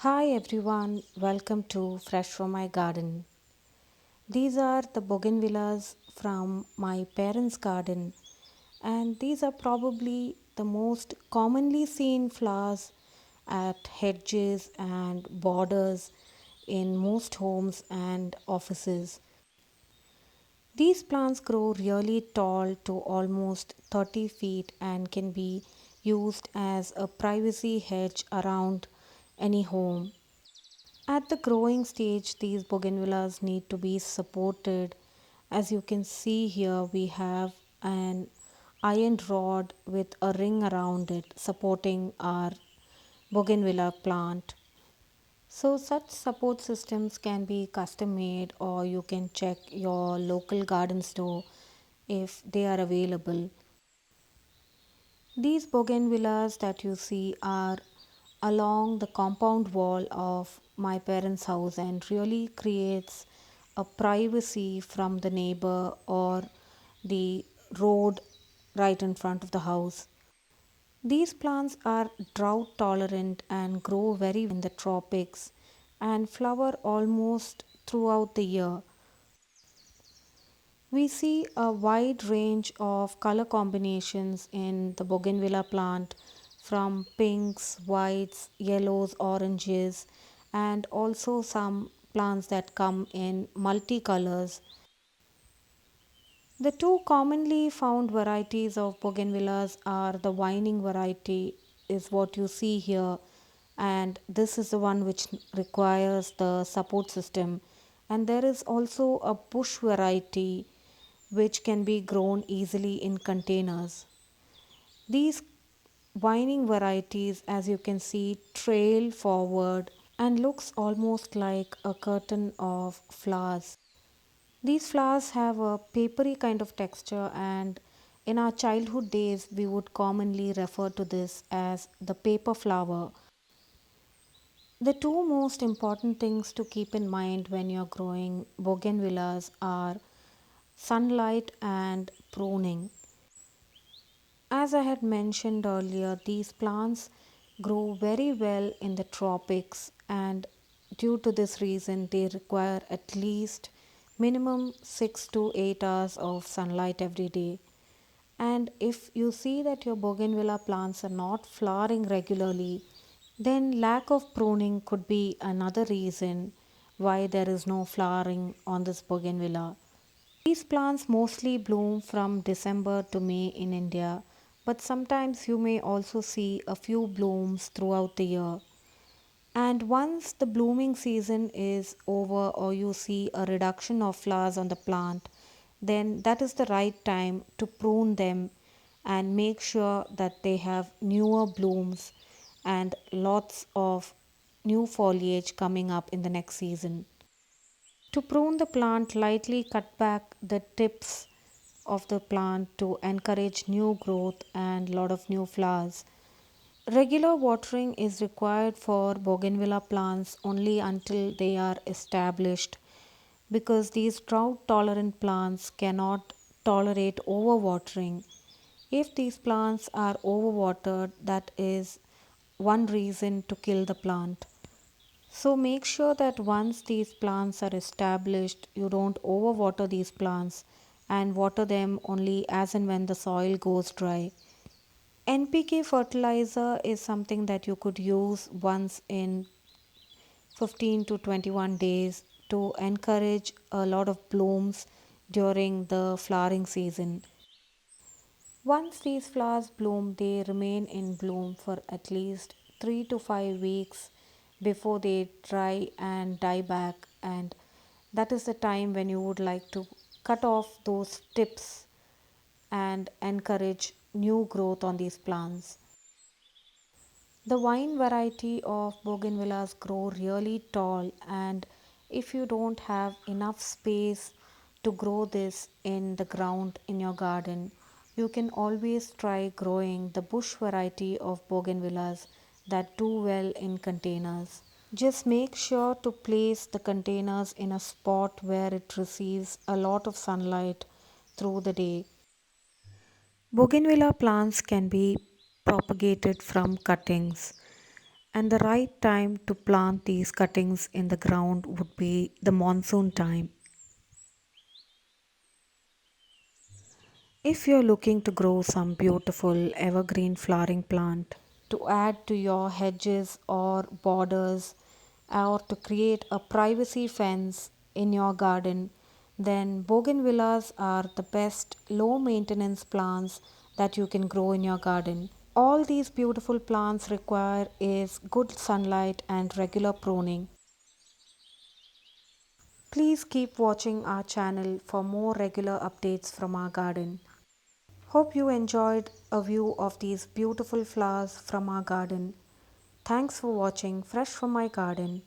Hi everyone, welcome to Fresh from My Garden. These are the bougainvilleas from my parents' garden, and these are probably the most commonly seen flowers at hedges and borders in most homes and offices. These plants grow really tall to almost 30 feet and can be used as a privacy hedge around any home. At the growing stage, these bougainvilleas need to be supported. As you can see here, we have an iron rod with a ring around it supporting our bougainvillea plant. So, such support systems can be custom made, or you can check your local garden store if they are available. These bougainvilleas that you see are along the compound wall of my parents' house and really creates a privacy from the neighbor or the road right in front of the house. These plants are drought tolerant and grow very well in the tropics and flower almost throughout the year. We see a wide range of color combinations in the bougainvillea plant from pinks, whites, yellows, oranges, and also some plants that come in multicolors. The two commonly found varieties of bougainvilleas are the vining variety, is what you see here, and this is the one which requires the support system. And there is also a bush variety which can be grown easily in containers. These vining varieties, as you can see, trail forward and looks almost like a curtain of flowers. These flowers have a papery kind of texture, and in our childhood days, we would commonly refer to this as the paper flower. The two most important things to keep in mind when you're growing bougainvilleas are sunlight and pruning. As I had mentioned earlier, these plants grow very well in the tropics, and due to this reason, they require at least minimum 6 to 8 hours of sunlight every day. And if you see that your bougainvillea plants are not flowering regularly, then lack of pruning could be another reason why there is no flowering on this bougainvillea. These plants mostly bloom from December to May in India, but sometimes you may also see a few blooms throughout the year. And once the blooming season is over, or you see a reduction of flowers on the plant, then that is the right time to prune them and make sure that they have newer blooms and lots of new foliage coming up in the next season. To prune the plant, lightly cut back the tips of the plant to encourage new growth and lot of new flowers. Regular watering is required for bougainvillea plants only until they are established, because these drought tolerant plants cannot tolerate overwatering. If these plants are overwatered, that is one reason to kill the plant. So make sure that once these plants are established, you don't overwater these plants and water them only as and when the soil goes dry. NPK fertilizer is something that you could use once in 15 to 21 days to encourage a lot of blooms during the flowering season. Once these flowers bloom, they remain in bloom for at least 3 to 5 weeks before they dry and die back, and that is the time when you would like to cut off those tips and encourage new growth on these plants. The vine variety of bougainvilleas grow really tall, and if you don't have enough space to grow this in the ground in your garden, you can always try growing the bush variety of bougainvilleas that do well in containers. Just make sure to place the containers in a spot where it receives a lot of sunlight through the day. Bougainvillea plants can be propagated from cuttings, And the right time to plant these cuttings in the ground would be the monsoon time. If you're looking to grow some beautiful evergreen flowering plant to add to your hedges or borders, or to create a privacy fence in your garden, then bougainvilleas are the best low maintenance plants that you can grow in your garden. All these beautiful plants require is good sunlight and regular pruning. Please keep watching our channel for more regular updates from our garden. Hope you enjoyed a view of these beautiful flowers from our garden. Thanks for watching Fresh from My Garden.